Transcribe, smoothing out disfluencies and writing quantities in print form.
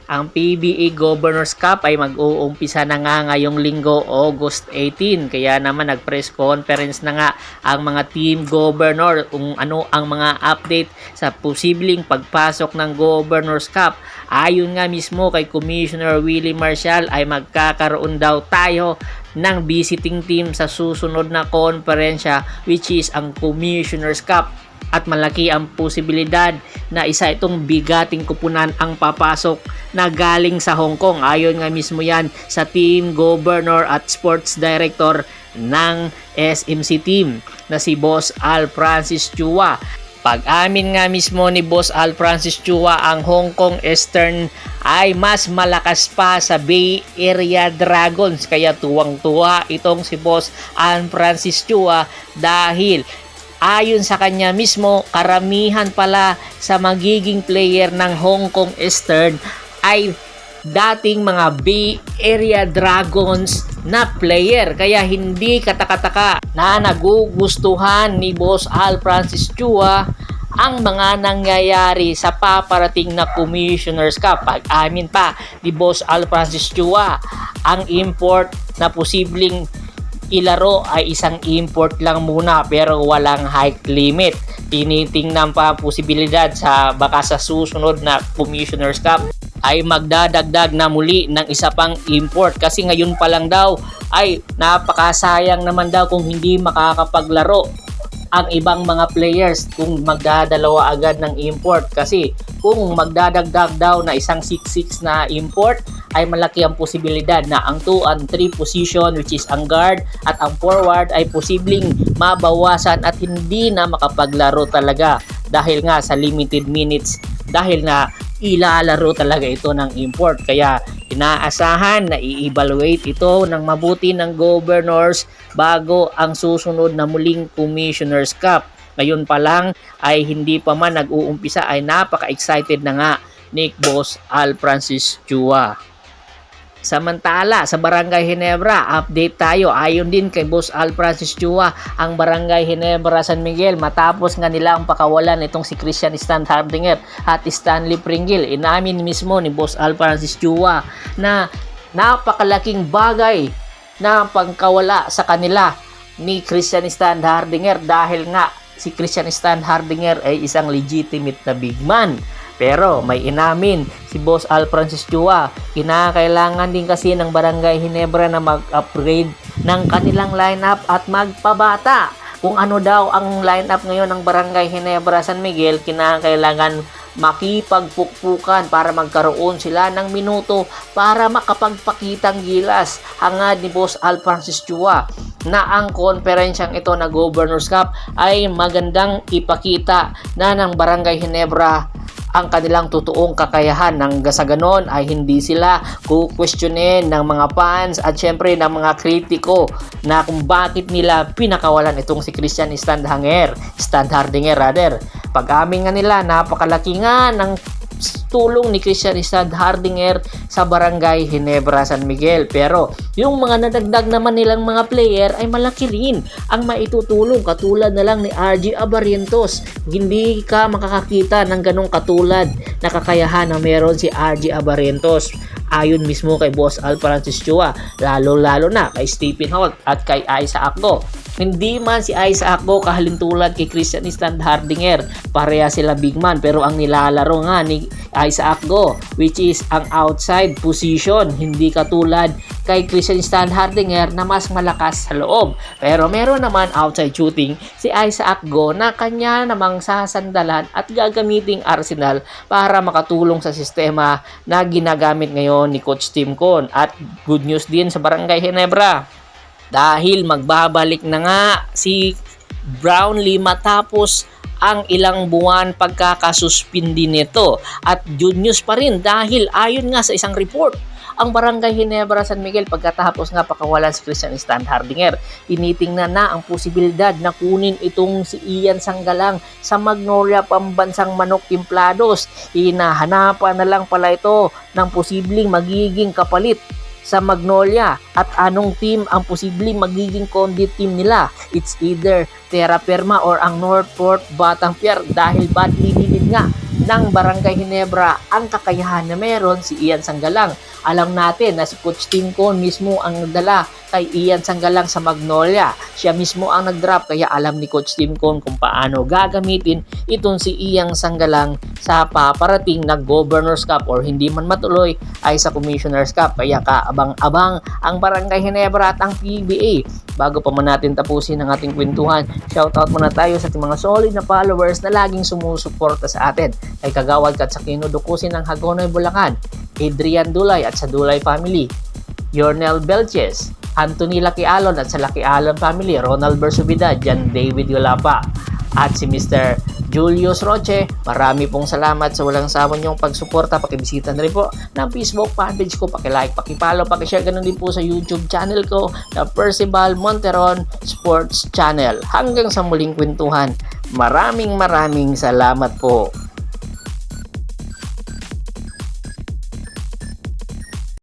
Ang PBA Governors Cup ay mag-uumpisa na nga ngayong linggo, August 18. Kaya naman nag-press conference na nga ang mga team governor kung ano ang mga update sa posibleng pagpasok ng Governors Cup. Ayon nga mismo kay Commissioner Willie Marcial ay magkakaroon daw tayo ng visiting team sa susunod na konferensya, which is ang Commissioners Cup. At malaki ang posibilidad na isa itong bigating kupunan ang papasok na galing sa Hong Kong. Ayon nga mismo yan sa team governor at sports director ng SMC team na si Boss Al Francis Chua. Pag-amin nga mismo ni Boss Al Francis Chua, ang Hong Kong Eastern ay mas malakas pa sa Bay Area Dragons. Kaya tuwang-tuwa itong si Boss Al Francis Chua dahil ayon sa kanya mismo, karamihan pala sa magiging player ng Hong Kong Eastern ay dating mga Bay Area Dragons na player. Kaya hindi katakataka na nagugustuhan ni Boss Al Francis Chua ang mga nangyayari sa paparating na Commissioners Cup. Pag-amin pa ni Boss Al Francis Chua, ang import na posibleng ilaro ay isang import lang muna pero walang height limit. Tinitingnan pa posibilidad sa baka sa susunod na Commissioners Cup ay magdadagdag na muli ng isa pang import, kasi ngayon pa lang daw ay napakasayang naman daw kung hindi makakapaglaro ang ibang mga players kung magdadalawa agad ng import. Kasi kung magdadagdag daw na isang 6-6 na import ay malaki ang posibilidad na ang 2 and 3 position, which is ang guard at ang forward, ay posibleng mabawasan at hindi na makapaglaro talaga dahil nga sa limited minutes, dahil na ilalaro talaga ito ng import. Kaya inaasahan na i-evaluate ito ng mabuti ng governors bago ang susunod na muling Commissioners Cup. Ngayon pa lang ay hindi pa man nag-uumpisa ay napaka-excited na nga ni Boss Al Francis Chua. Samantala, sa Barangay Ginebra, update tayo. Ayon din kay Boss Al Francis Chua, ang Barangay Ginebra San Miguel, matapos nga nila ang pakawalan itong si Christian Stan Hardinger at Stanley Pringle, inamin mismo ni Boss Al Francis Chua na napakalaking bagay na pagkawala sa kanila ni Christian Stan Hardinger dahil nga si Christian Stan Hardinger ay isang legitimate na big man. Pero may inamin si Boss Al Francis Chua, kinakailangan din kasi ng Barangay Ginebra na mag-upgrade ng kanilang lineup at magpabata. Kung ano daw ang lineup ngayon ng Barangay Ginebra San Miguel, kinakailangan makipagpukpukan para magkaroon sila ng minuto para makapagpakitang gilas. Hangad ni Boss Al Francis Chua na ang konferensyang ito na Governors Cup ay magandang ipakita na ng Barangay Ginebra ang kanilang totoong kakayahan, nang sa ganon ay hindi sila kukwestiyonin ng mga fans at syempre ng mga kritiko na kung bakit nila pinakawalan itong si Christian Stan Hardinger. Pag-amin nga nila, napakalaki nga ng tulong ni Christian Stan Hardinger sa Barangay Ginebra San Miguel. Pero yung mga nadagdag naman nilang mga player ay malaki rin ang maitutulong, katulad na lang ni RJ Abarientos. Hindi ka makakakita ng ganong katulad na kakayahan na meron si RJ Abarientos. Ayon mismo kay Boss Al Francis Chua, lalo na kay Stephen Holt at kay Isaac Go. Hindi man si Isaac Go kahalintulad kay Christian Stan Hardinger, pareha sila big man, pero ang nilalaro nga ni Isaac Go, which is ang outside position, hindi katulad kay Christian Stan Hardinger na mas malakas sa loob. Pero meron naman outside shooting si Isaac Go na kanya namang sasandalan at gagamiting arsenal para makatulong sa sistema na ginagamit ngayon ni Coach Tim Con. At good news din sa Barangay Ginebra dahil magbabalik na nga si Brownlee matapos ang ilang buwan pagkakasuspindi nito. At good news pa rin dahil ayon nga sa isang report, ang Barangay Ginebra San Miguel pagkatapos nga pakawalan si Christian Stan Hardinger, tinitingnan na ang posibilidad na kunin itong si Ian Sanggalang sa Magnolia Pambansang Manok Timplados. Hinahanapan na lang pala ito ng posibleng magiging kapalit sa Magnolia at anong team ang posibleng magiging condit team nila. It's either Terra Firma or ang Northport Batang Pier dahil badly needed nga ng Barangay Ginebra ang kakayahan na meron si Ian Sanggalang. Alam natin na si Coach Tim Con mismo ang nagdala kay Ian Sanggalang sa Magnolia. Siya mismo ang nag-drop kaya alam ni Coach Tim Con kung paano gagamitin itong si Ian Sanggalang sa paparating na Governor's Cup or hindi man matuloy ay sa Commissioner's Cup. Kaya kaabang-abang ang Barangay Ginebra at ang PBA. Bago pa man natin tapusin ang ating kwentuhan, shoutout muna tayo sa ating mga solid na followers na laging sumusuporta sa atin. Kay Kagawad Katsakino Dukusin ng Hagonoy, Bulacan, Adrian Dulay at sa Dulay family, Yornel Belches, Anthony Laquialon at sa Laquialon family, Ronald Bersubida, Jan David Yolapa, at si Mr. Julius Roche. Marami pong salamat sa walang sawa niyong pagsuporta. Pakibisita na rin po ng Facebook fanpage ko, pakilike, pakipollow, pakishare, ganun din po sa YouTube channel ko na Percival Monteron Sports Channel. Hanggang sa muling kwentuhan, maraming salamat po.